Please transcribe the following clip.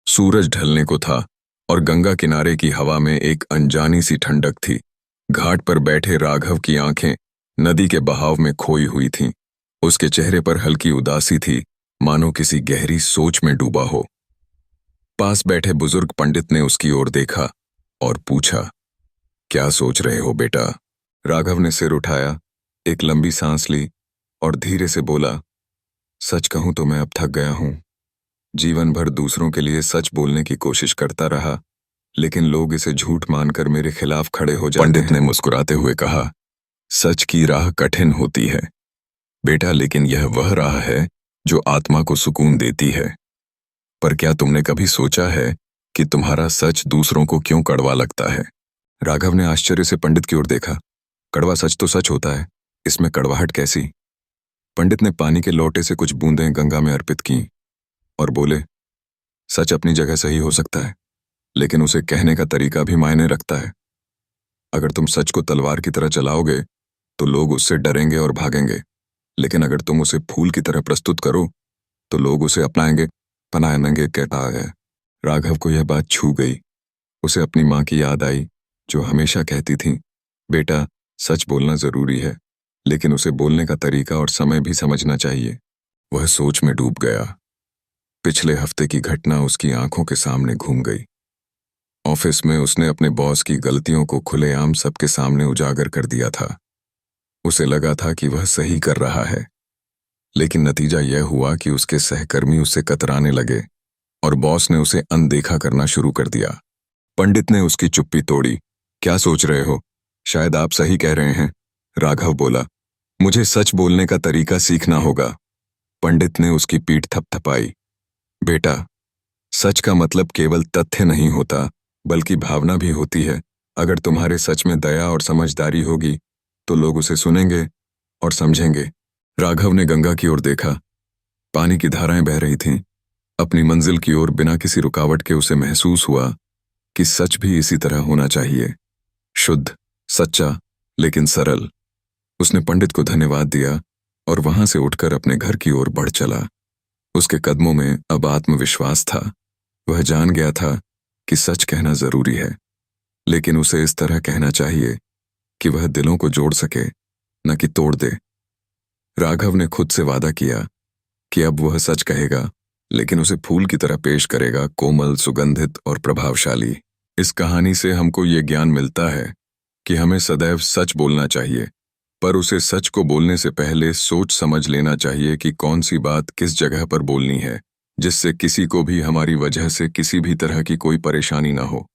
सूरज ढलने को था और गंगा किनारे की हवा में एक अनजानी सी ठंडक थी। घाट पर बैठे राघव की आंखें नदी के बहाव में खोई हुई थीं। उसके चेहरे पर हल्की उदासी थी, मानो किसी गहरी सोच में डूबा हो। पास बैठे बुजुर्ग पंडित ने उसकी ओर देखा और पूछा, क्या सोच रहे हो बेटा? राघव ने सिर उठाया, एक लंबी सांस ली और धीरे से बोला, सच कहूं तो मैं अब थक गया हूं। जीवन भर दूसरों के लिए सच बोलने की कोशिश करता रहा, लेकिन लोग इसे झूठ मानकर मेरे खिलाफ खड़े हो जाते हैं। पंडित ने मुस्कुराते हुए कहा, सच की राह कठिन होती है बेटा, लेकिन यह वह राह है जो आत्मा को सुकून देती है। पर क्या तुमने कभी सोचा है कि तुम्हारा सच दूसरों को क्यों कड़वा लगता है? राघव ने आश्चर्य से पंडित की ओर देखा। कड़वा सच तो सच होता है, इसमें कड़वाहट कैसी? पंडित ने पानी के लोटे से कुछ बूंदें गंगा में अर्पित की और बोले, सच अपनी जगह सही हो सकता है, लेकिन उसे कहने का तरीका भी मायने रखता है। अगर तुम सच को तलवार की तरह चलाओगे तो लोग उससे डरेंगे और भागेंगे, लेकिन अगर तुम उसे फूल की तरह प्रस्तुत करो तो लोग उसे अपनाएंगे, पनाएंगे। कहता है। राघव को यह बात छू गई। उसे अपनी माँ की याद आई, जो हमेशा कहती थी, बेटा सच बोलना जरूरी है, लेकिन उसे बोलने का तरीका और समय भी समझना चाहिए। वह सोच में डूब गया। पिछले हफ्ते की घटना उसकी आंखों के सामने घूम गई। ऑफिस में उसने अपने बॉस की गलतियों को खुलेआम सबके सामने उजागर कर दिया था। उसे लगा था कि वह सही कर रहा है, लेकिन नतीजा यह हुआ कि उसके सहकर्मी उससे कतराने लगे और बॉस ने उसे अनदेखा करना शुरू कर दिया। पंडित ने उसकी चुप्पी तोड़ी। क्या सोच रहे हो? शायद आप सही कह रहे हैं, राघव बोला। मुझे सच बोलने का तरीका सीखना होगा। पंडित ने उसकी पीठ थपथपाई। बेटा, सच का मतलब केवल तथ्य नहीं होता, बल्कि भावना भी होती है। अगर तुम्हारे सच में दया और समझदारी होगी तो लोग उसे सुनेंगे और समझेंगे। राघव ने गंगा की ओर देखा। पानी की धाराएं बह रही थीं। अपनी मंजिल की ओर बिना किसी रुकावट के उसे महसूस हुआ कि सच भी इसी तरह होना चाहिए, शुद्ध, सच्चा, लेकिन सरल। उसने पंडित को धन्यवाद दिया और वहां से उठकर अपने घर की ओर बढ़ चला। उसके कदमों में अब आत्मविश्वास था। वह जान गया था कि सच कहना जरूरी है, लेकिन उसे इस तरह कहना चाहिए कि वह दिलों को जोड़ सके, न कि तोड़ दे। राघव ने खुद से वादा किया कि अब वह सच कहेगा, लेकिन उसे फूल की तरह पेश करेगा, कोमल, सुगंधित और प्रभावशाली। इस कहानी से हमको ये ज्ञान मिलता है कि हमें सदैव सच बोलना चाहिए, पर उसे सच को बोलने से पहले सोच समझ लेना चाहिए कि कौन सी बात किस जगह पर बोलनी है, जिससे किसी को भी हमारी वजह से किसी भी तरह की कोई परेशानी ना हो।